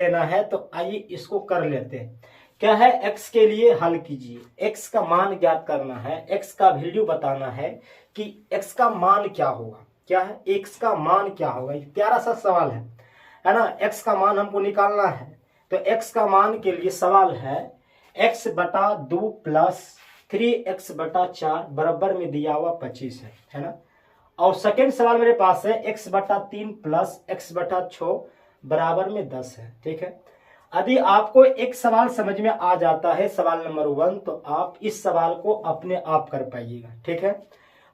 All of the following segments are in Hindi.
लेना है तो आइए इसको कर लेते हैं। क्या है, x के लिए हल कीजिए, x का मान ज्ञात करना है, x का वैल्यू बताना है कि x का मान क्या होगा। क्या है, x का मान क्या होगा, ये प्यारा सा सवाल है ना। x का मान हमको निकालना है तो x का मान के लिए सवाल है x बटा 2 प्लस 3x बटा 4 बराबर में दिया हुआ 25 है ना। और सेकेंड सवाल मेरे पास है x बटा 3 प्लस x बटा 6 बराबर में 10 है। ठीक है, यदि आपको एक सवाल समझ में आ जाता है, सवाल नंबर 1, तो आप इस सवाल को अपने आप कर पाइएगा। ठीक है,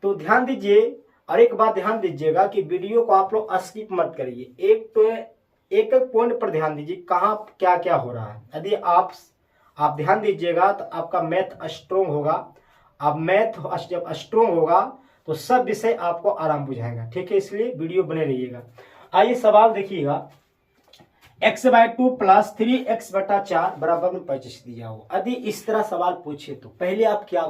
तो ध्यान दीजिए और एक बात ध्यान दीजिएगा कि वीडियो को आप लोग स्किप मत करिए, एक पॉइंट पर ध्यान दीजिए कहाँ क्या क्या हो रहा है। यदि आप ध्यान दीजिएगा तो आपका मैथ स्ट्रोंग होगा। आप मैथ जब स्ट्रोंग होगा तो सब विषय आपको आराम बुझाएगा। ठीक है, इसलिए वीडियो बने रहिएगा। आइए सवाल देखिएगा, x बाय 2 प्लस 3x बटा 4 बराबर में 25 दिया हो। यदि इस तरह सवाल पूछे तो पहले आप क्या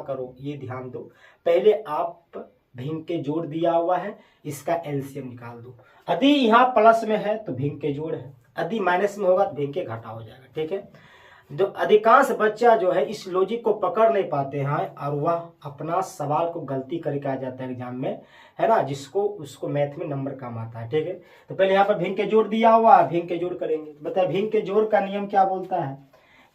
करो, ये ध्यान दो। पहले आप भिन्न के जोड़ दिया हुआ है, इसका एलसीएम निकाल दो। यदि यहाँ प्लस में है तो भिन्न के जोड़ है, यदि माइनस में होगा तो भिन्न के घटा हो जाएगा। ठीक है, जो अधिकांश बच्चा जो है इस लॉजिक को पकड़ नहीं पाते हैं और वह अपना सवाल को गलती करके आ जाता है एग्जाम में, है ना, जिसको उसको मैथ में नंबर कम आता है। ठीक है, तो पहले यहाँ पर भिन्न के जोड़ दिया हुआ है, भिन्न के जोड़ करेंगे। बताए भिन्न के जोड़ का नियम क्या बोलता है।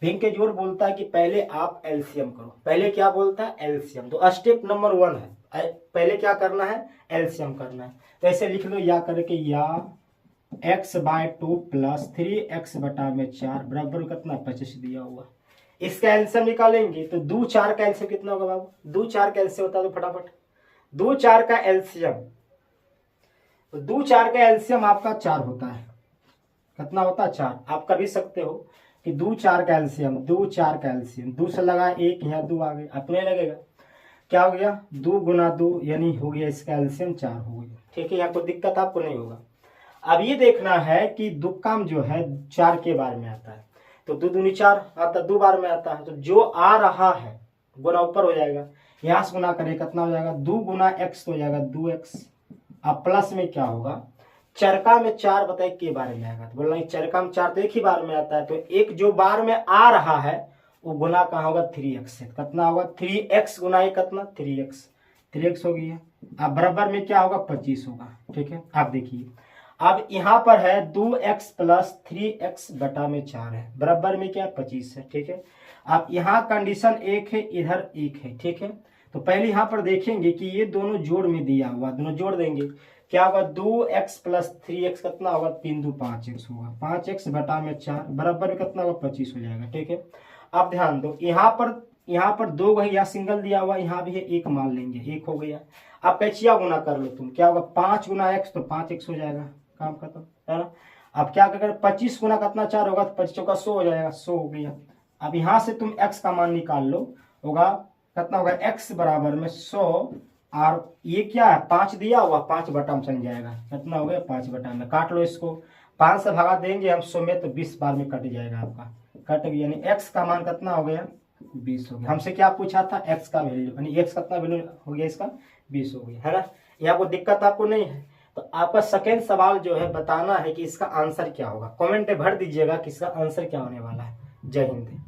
भिन्न के जोड़ बोलता है कि पहले आप एलसीएम करो। पहले क्या बोलता है, एलसीएम। तो स्टेप नंबर 1 है, पहले क्या करना है, एलसीएम करना है। तो ऐसे लिख लो, या करके या x बाय 2 प्लस 3x बटा में 4 बराबर कितना 25 दिया हुआ। इसका एलसीएम निकालेंगे तो 2 4 का एलसीएम कितना होगा बाबू, 2 4 का एलसीएम होता है तो फटाफट 2 4 का एलसीएम, तो 2 4 का एलसीएम आपका 4 होता है। कितना होता है, 4। आप कर भी सकते हो कि 2 4 का एलसीएम, 2 4 का एलसीएम, 2 से लगा 1, यहाँ 2 आ गए, अपने लगेगा। क्या हो गया, 2 गुना 2 यानी हो गया इसका एलसीएम 4 हो गया। ठीक है, यहाँ कोई दिक्कत आपको नहीं होगा। अब ये देखना है कि दुक्कम जो है 4 के बार में आता है, तो 2 दूनी 4 आता, 2 बार में आता है, तो जो आ रहा है गुना ऊपर हो जाएगा, यहाँ से गुना करें कितना हो जाएगा, 2 गुना x हो जाएगा 2x। अब प्लस में क्या होगा, चरका में 4 बताइए के बार में आएगा, तो बोलना चरका में 4 तो एक ही बार में आता है, तो एक जो बार में आ रहा है वो गुना कहाँ होगा, 3x से। कितना होगा, 3x गुना ये कितना 3x हो गया। अब बराबर में क्या होगा, 25 होगा। ठीक है, आप देखिए अब यहाँ पर है 2x प्लस 3x बटा में 4 है, बराबर में क्या 25 है। ठीक है, अब यहाँ कंडीशन 1 है, इधर 1 है। ठीक है, तो पहले यहाँ पर देखेंगे कि ये दोनों जोड़ में दिया हुआ, दोनों जोड़ देंगे, क्या होगा 2x प्लस 3x कितना होगा, 3 2 5x होगा, 5x बटा में 4 बराबर में कितना होगा 25 हो जाएगा। ठीक है, अब ध्यान दो, यहाँ पर 2 है, यहाँ सिंगल दिया हुआ, यहाँ भी है 1 मान लेंगे, 1 हो गया। अब कैचिया गुना कर लो तुम, क्या होगा 5 गुना x तो 5x हो जाएगा, काम खत्म, है ना। अब क्या करें, 25 गुना कितना 4 होगा, तो 25 का 100 हो जाएगा, 100 हो गया। अब यहाँ से तुम x का मान निकाल लो, होगा कितना होगा, x बराबर में 100, और ये क्या है 5 दिया हुआ, 5 बटा में चल जाएगा, कितना हो गया 5 बटा में। काट लो इसको, 5 से भगा देंगे हम 100 में तो 20 बार में कट जाएगा, आपका कट गया, यानी x का मान कितना हो गया 20 हो गया। हमसे क्या पूछा था, x का वैल्यू, यानी x कितना वैल्यू हो गया इसका 20 हो गया, है ना। यहाँ कोई दिक्कत आपको नहीं है। तो आपका सेकेंड सवाल जो है बताना है कि इसका आंसर क्या होगा। कमेंट में भर दीजिएगा कि इसका आंसर क्या होने वाला है। जय हिंद।